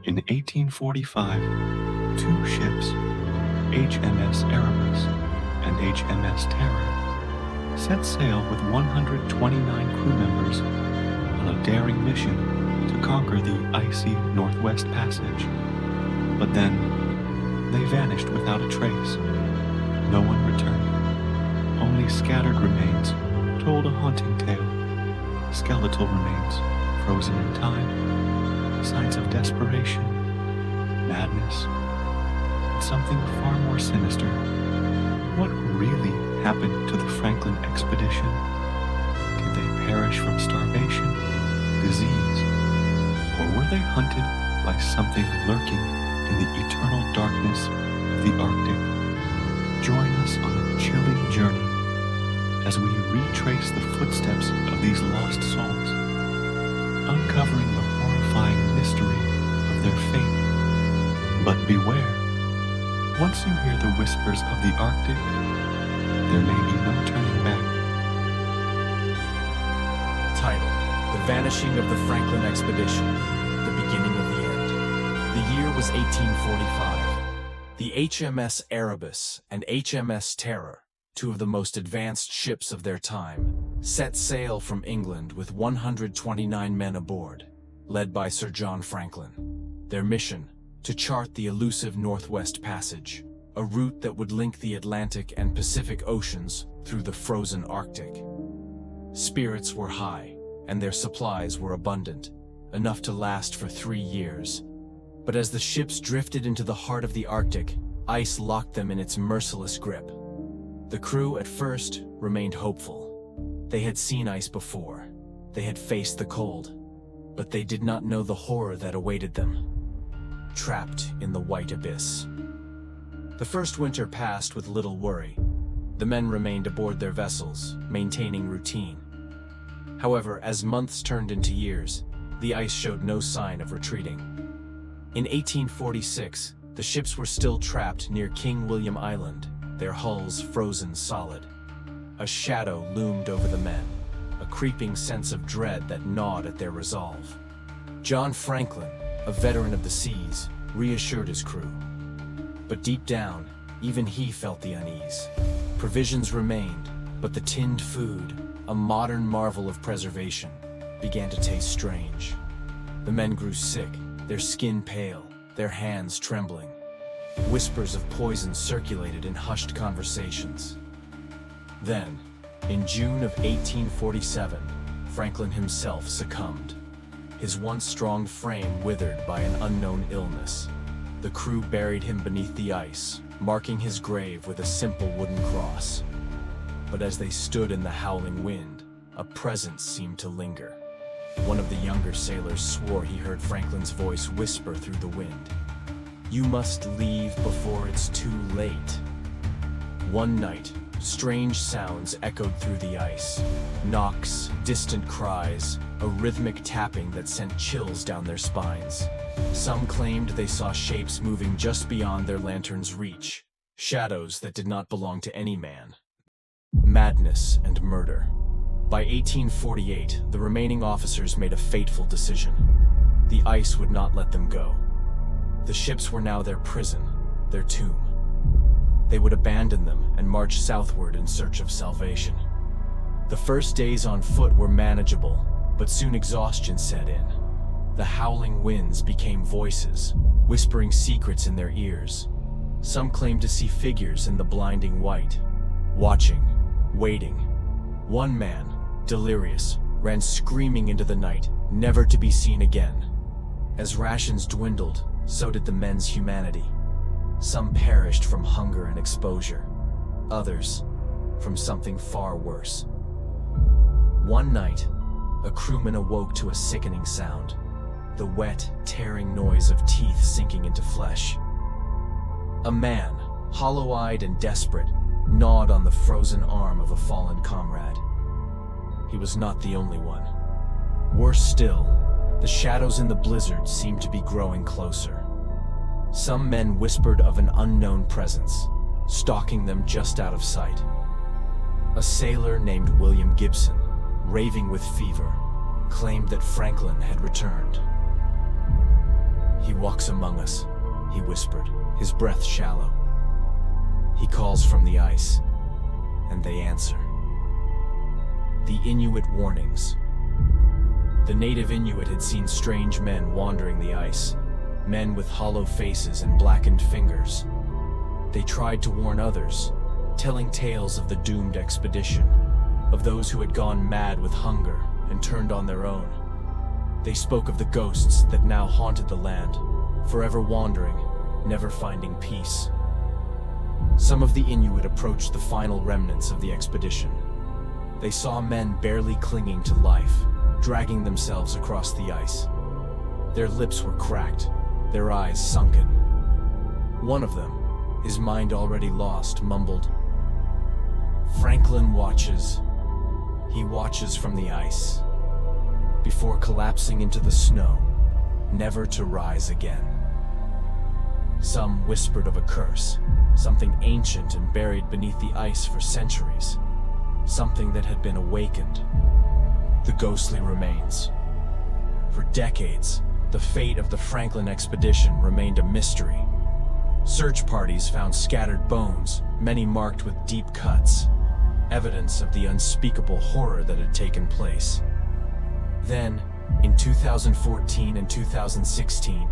In 1845, two ships, HMS Erebus and HMS Terror, set sail with 129 crew members on a daring mission to conquer the icy Northwest Passage. But then, they vanished without a trace. No one returned. Only scattered remains told a haunting tale. Skeletal remains, frozen in time, signs of desperation, madness, and something far more sinister. What really happened to the Franklin expedition? Did they perish from starvation, disease, or were they hunted by something lurking in the eternal darkness of the Arctic? Join us on a chilling journey as we retrace the footsteps of these lost souls, uncovering the horrifying mystery of their fate. But beware, once you hear the whispers of the Arctic, there may be no turning back. Title: The Vanishing of the Franklin Expedition, the Beginning of the End. The year was 1845. The HMS Erebus and HMS Terror, two of the most advanced ships of their time, set sail from England with 129 men aboard, led by Sir John Franklin. Their mission: to chart the elusive Northwest Passage, a route that would link the Atlantic and Pacific Oceans through the frozen Arctic. Spirits were high, and their supplies were abundant, enough to last for 3 years. But as the ships drifted into the heart of the Arctic, ice locked them in its merciless grip. The crew at first remained hopeful. They had seen ice before. They had faced the cold. But they did not know the horror that awaited them. Trapped in the white abyss. The first winter passed with little worry. The men remained aboard their vessels, maintaining routine. However, as months turned into years, the ice showed no sign of retreating. In 1846, the ships were still trapped near King William Island, their hulls frozen solid. A shadow loomed over the men, a creeping sense of dread that gnawed at their resolve. John Franklin, a veteran of the seas, reassured his crew. But deep down, even he felt the unease. Provisions remained, but the tinned food, a modern marvel of preservation, began to taste strange. The men grew sick, their skin pale, their hands trembling. Whispers of poison circulated in hushed conversations. Then, in June of 1847, Franklin himself succumbed. His once strong frame withered by an unknown illness. The crew buried him beneath the ice, marking his grave with a simple wooden cross. But as they stood in the howling wind, a presence seemed to linger. One of the younger sailors swore he heard Franklin's voice whisper through the wind. "You must leave before it's too late." One night, strange sounds echoed through the ice. Knocks, distant cries, a rhythmic tapping that sent chills down their spines. Some claimed they saw shapes moving just beyond their lantern's reach, shadows that did not belong to any man. Madness and murder. By 1848, the remaining officers made a fateful decision. The ice would not let them go. The ships were now their prison, their tomb. They would abandon them and march southward in search of salvation. The first days on foot were manageable, but soon exhaustion set in. The howling winds became voices, whispering secrets in their ears. Some claimed to see figures in the blinding white, watching, waiting. One man, delirious, ran screaming into the night, never to be seen again. As rations dwindled, so did the men's humanity. Some perished from hunger and exposure, others from something far worse. One night, a crewman awoke to a sickening sound, the wet, tearing noise of teeth sinking into flesh. A man, hollow-eyed and desperate, gnawed on the frozen arm of a fallen comrade. He was not the only one. Worse still, the shadows in the blizzard seemed to be growing closer. Some men whispered of an unknown presence, stalking them just out of sight. A sailor named William Gibson, raving with fever, claimed that Franklin had returned. He walks among us," he whispered, his breath shallow. He calls from the ice, and they answer. The Inuit warnings. The native Inuit had seen strange men wandering the ice, men with hollow faces and blackened fingers. They tried to warn others, telling tales of the doomed expedition, of those who had gone mad with hunger and turned on their own. They spoke of the ghosts that now haunted the land, forever wandering, never finding peace. Some of the Inuit approached the final remnants of the expedition. They saw men barely clinging to life, dragging themselves across the ice. Their lips were cracked, their eyes sunken. One of them, his mind already lost, mumbled, "Franklin watches. He watches from the ice," before collapsing into the snow, never to rise again. Some whispered of a curse, something ancient and buried beneath the ice for centuries, something that had been awakened. The ghostly remains. For decades, the fate of the Franklin expedition remained a mystery. Search parties found scattered bones, many marked with deep cuts, evidence of the unspeakable horror that had taken place. Then, in 2014 and 2016,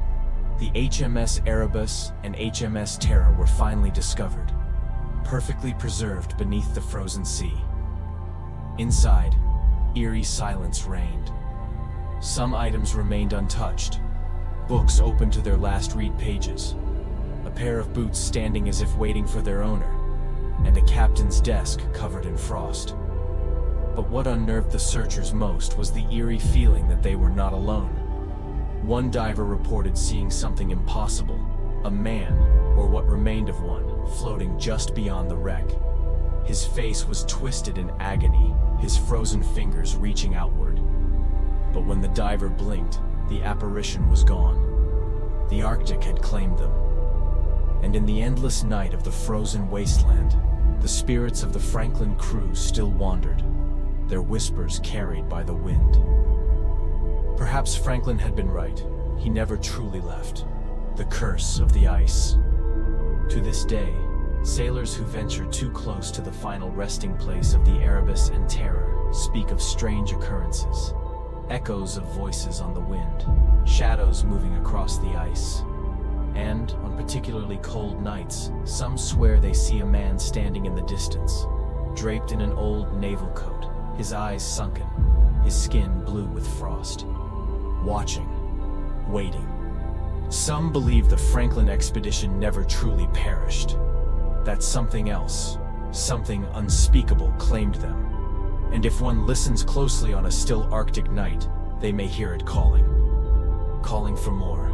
the HMS Erebus and HMS Terra were finally discovered, perfectly preserved beneath the frozen sea. Inside, eerie silence reigned. Some items remained untouched, books open to their last read pages, a pair of boots standing as if waiting for their owner, and a captain's desk covered in frost. But what unnerved the searchers most was the eerie feeling that they were not alone. One diver reported seeing something impossible, a man, or what remained of one, floating just beyond the wreck. His face was twisted in agony, his frozen fingers reaching outward. But when the diver blinked, the apparition was gone. The Arctic had claimed them. And in the endless night of the frozen wasteland, the spirits of the Franklin crew still wandered, their whispers carried by the wind. Perhaps Franklin had been right. He never truly left. The curse of the ice. To this day, sailors who venture too close to the final resting place of the Erebus and Terror speak of strange occurrences, echoes of voices on the wind, shadows moving across the ice. And, on particularly cold nights, some swear they see a man standing in the distance, draped in an old naval coat, his eyes sunken, his skin blue with frost. Watching, waiting. Some believe the Franklin expedition never truly perished, that something else, something unspeakable claimed them. And if one listens closely on a still Arctic night, they may hear it calling. Calling for more.